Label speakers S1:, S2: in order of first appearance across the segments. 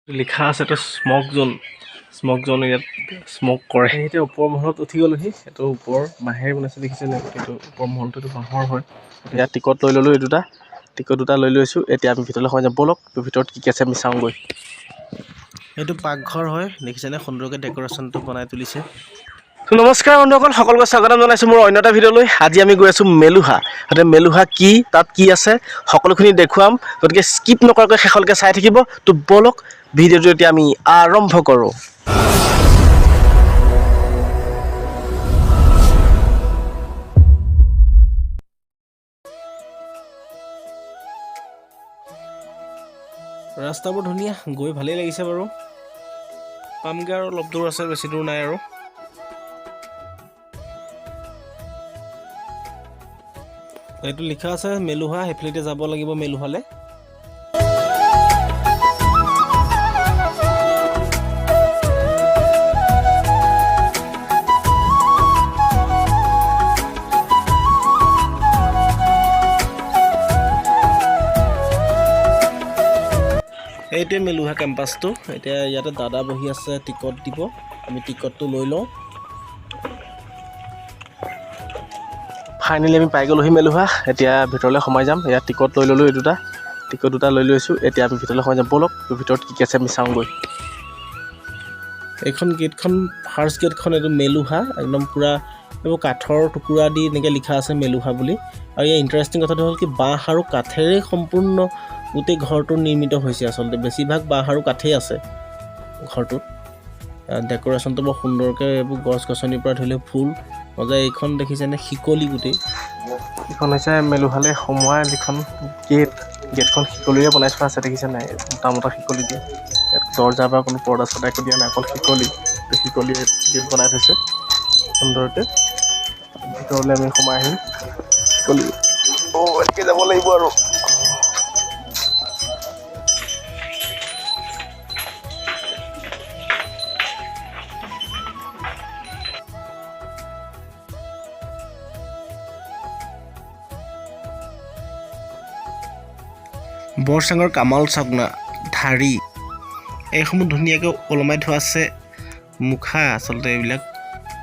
S1: লিখা আছে তো স্মক জোন ইয়াত স্মক কৰে। এতিয়া ওপৰ মহলত উঠি গ'লোহি। এইটো ওপৰ বাঁহেৰে বনাইছে দেখিছে নাই? এইটো ওপৰ মহলটো এইটো বাঁহৰ হয়। ইয়াত টিকট লৈ ল'লোঁ। এই টিকট দুটা লৈ লৈছোঁ। এতিয়া আমি ভিতৰলৈ সোমাই যাম। ব'লক ভিতৰত কি আছে আমি চাওঁগৈ। এইটো পাকঘৰ হয়, দেখিছেনে? সুন্দৰকৈ ডেক'ৰেশ্যনটো বনাই তুলিছে। নমস্কাৰ বন্ধুসকল, সকলোকে স্বাগতম জনাইছোঁ মোৰ অন্য এটা ভিডিঅ'লৈ। আজি আমি গৈ আছোঁ মেলুহা। মেলুহা কি, তাত কি আছে সকলোখিনি দেখুৱাম। গতিকে স্কিপ নকৰাকৈ শেষলৈকে চাই থাকিব। তো ব'লক ভিডিঅ'টো এতিয়া আমি আৰম্ভ কৰোঁ। ৰাস্তাবোৰ ধুনীয়া, গৈ ভালেই লাগিছে বাৰু। পামগৈ আৰু অলপ দূৰ আছে, বেছি দূৰ নাই আৰু। এইটো লিখা আছে মেলুহা, সেইফালেদি যাব লাগিব মেলুহালৈ। এইটোৱে মেলুহা কেম্পাছটো। এতিয়া ইয়াতে দাদা বহি আছে, টিকট দিব। আমি টিকটটো লৈ লওঁ। ফাইনেলি আমি পাই গ'লোহি মেলুহা। এতিয়া ভিতৰলৈ সোমাই যাম। ইয়াত টিকট লৈ ল'লোঁ। টিকট দুটা লৈ লৈছোঁ। এতিয়া আমি ভিতৰলৈ সোমাই যাম। ব'লক ভিতৰত কি আছে আমি চাওঁগৈ। এইখন গেটখন ফাৰ্ষ্ট গেটখন, এইটো মেলুহা। একদম পূৰা এইবোৰ কাঠৰ টুকুৰা দি এনেকৈ লিখা আছে মেলুহা বুলি। আৰু ইয়াৰ ইণ্টাৰেষ্টিং কথাটো হ'ল কি, বাঁহ আৰু কাঠেৰে সম্পূৰ্ণ গোটেই ঘৰটো নিৰ্মিত হৈছে। আচলতে বেছিভাগ বাঁহ আৰু কাঠেই আছে ঘৰটোত। ডেক'ৰেশ্যনটো বৰ সুন্দৰকৈ, এইবোৰ গছ গছনিৰ পৰা ধৰি লওক ফুল মজা। এইখন দেখিছেনে? শিকলি গোটেই। এইখন হৈছে মেলুহালৈ সোমোৱা যিখন গেটখন শিকলিৰে বনাই থোৱা আছে, দেখিছে নাই? মোটা শিকলি দিয়ে। ইয়াত দৰ্জাৰ পৰা কোনো পৰ্দা চৰ্দা একো দিয়া নাই, অকল শিকলিৰে গেট বনাই থৈছে সুন্দৰকৈ। ভিতৰলৈ আমি সোমাই আহিম। শিকলি এনেকৈ যাব লাগিব আৰু। বৰচাঙৰ কামাল চাংনা ধাৰি, এইসমূহ ধুনীয়াকৈ ওলমাই থোৱা আছে। মুখা, আচলতে এইবিলাক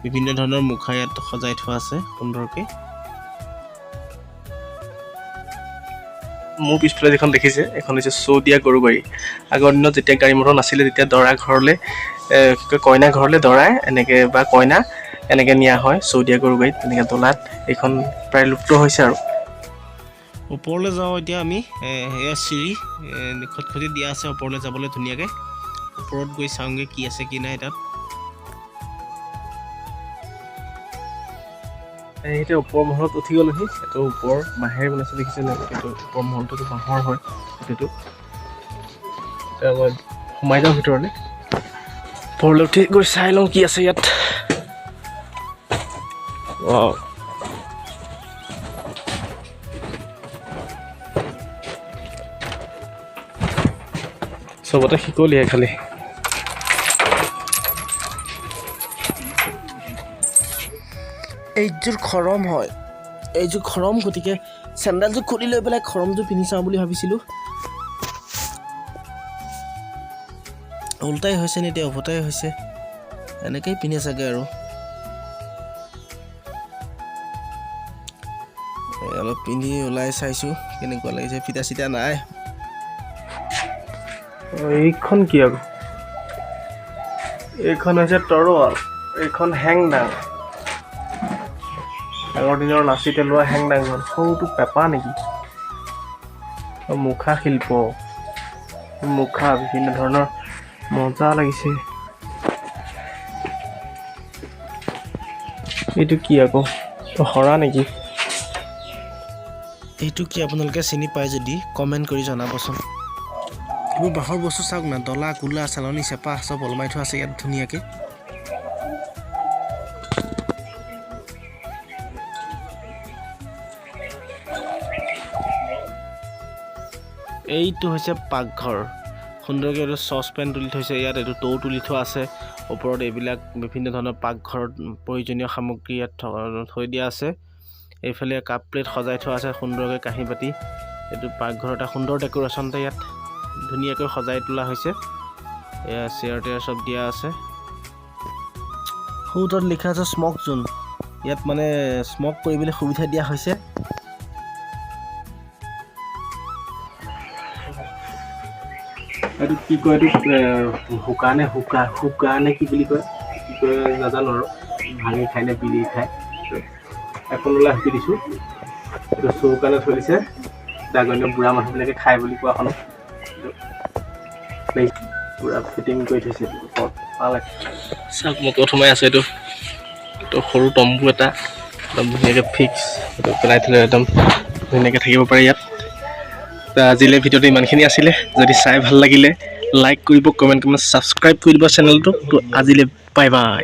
S1: বিভিন্ন ধৰণৰ মুখা ইয়াত সজাই থোৱা আছে সুন্দৰকৈ। মোৰ পিছফালে যিখন দেখিছে, এইখন হৈছে চৌদিয়া গৰু গাড়ী। আগৰ দিনত যেতিয়া গাড়ী মটৰ নাছিলে, তেতিয়া দৰা ঘৰলৈ কইনা ঘৰলৈ দৰাই এনেকৈ বা কইনা এনেকৈ নিয়া হয় চৌদিয়া গৰু গাড়ীত, তেনেকৈ দলাত। এইখন প্ৰায় লুপ্ত হৈছে আৰু। ওপৰলৈ যাওঁ এতিয়া আমি। এয়া চিৰি খটখটি দিয়া আছে ওপৰলৈ যাবলৈ ধুনীয়াকৈ। ওপৰত গৈ চাওঁগৈ কি আছে কি নাই তাত। এতিয়া ওপৰ মহলত উঠি গ'লোহি। এইটো ওপৰ বাঁহেৰে বনাইছে দেখিছে নাই? এইটো ওপৰ মহলটো এইটো বাঁহৰ হয় গোটেইটো। এতিয়া মই সোমাই যাওঁ ভিতৰলৈ। ওপৰলৈ উঠি গৈ চাই লওঁ কি আছে ইয়াত। চবতে শিকলিয়ে খালি। এইযোৰ খৰম হয়, এইযোৰ খৰম। গতিকে চেণ্ডেলযোৰ খুলি লৈ পেলাই খৰমযোৰ পিন্ধি চাওঁ বুলি ভাবিছিলোঁ। উল্টাই হৈছে নে এতিয়া উভতাই হৈছে, এনেকেই পিন্ধে চাগে আৰু। অলপ পিন্ধি ওলাই চাইছোঁ কেনেকুৱা লাগিছে। ফিটা চিটা নাই। এইখন কি আকৌ? এইখন হৈছে তৰোৱাল, এইখন হেংদাং। আগৰ দিনৰ লাচিতে লোৱা হেংদাংখন। সৰুটো পেপা নেকি? মুখা শিল্প, মুখা বিভিন্ন ধৰণৰ, মজা লাগিছে। এইটো কি আকৌ? হৰা নেকি? এইটো কি আপোনালোকে চিনি পায় যদি কমেণ্ট কৰি জনাবচোন। এইবোৰ বাঁহৰ বস্তু চাওক না, ডলা কুলা চালনী চেপা চব ওলমাই থোৱা আছে ইয়াত ধুনীয়াকৈ। এইটো হৈছে পাকঘৰ। সুন্দৰকৈ এইটো চচপেন তুলি থৈছে ইয়াত। এইটো টৌ তুলি থোৱা আছে ওপৰত। এইবিলাক বিভিন্ন ধৰণৰ পাকঘৰত প্ৰয়োজনীয় সামগ্ৰী ইয়াত থৈ দিয়া আছে। এইফালে কাপ প্লেট সজাই থোৱা আছে সুন্দৰকৈ, কাঁহী বাতি। এইটো পাকঘৰ এটা সুন্দৰ ডেক'ৰেশ্যনতে ইয়াত ধুনীয়াকৈ সজাই তোলা হৈছে। এয়া চেয়াৰ টেয়াৰ চব দিয়া আছে। সোঁতত লিখা আছে স্মক জোন। ইয়াত মানে স্মক কৰিবলৈ সুবিধা দিয়া হৈছে। এইটো কি কয়, এইটো শুকানে কি বুলি কয়, কি কয় নাজানো আৰু। ভাঙি খাই নে পিলি খাই এখনলৈ শিকি দিছোঁ। এইটো চৌকানে থৈ দিছে, ডাঙৰীয়া বুঢ়া মানুহবিলাকে খাই বুলি কোৱা শুনো। পুৰা ফিটিং কৰি থৈছে ভাল লাগে। চাওক মই সোমাই আছোঁ। এইটো সৰু তম্বু এটা একদম ধুনীয়াকৈ ফিক্স এইটো পেলাই থ'লে একদম ধুনীয়াকৈ থাকিব পাৰে ইয়াত। আজিলৈ ভিডিঅ'টো ইমানখিনি আছিলে। যদি চাই ভাল লাগিলে লাইক কৰিব, কমেণ্ট ছাবস্ক্ৰাইব কৰি দিব চেনেলটো। তো আজিলৈ বাই বাই।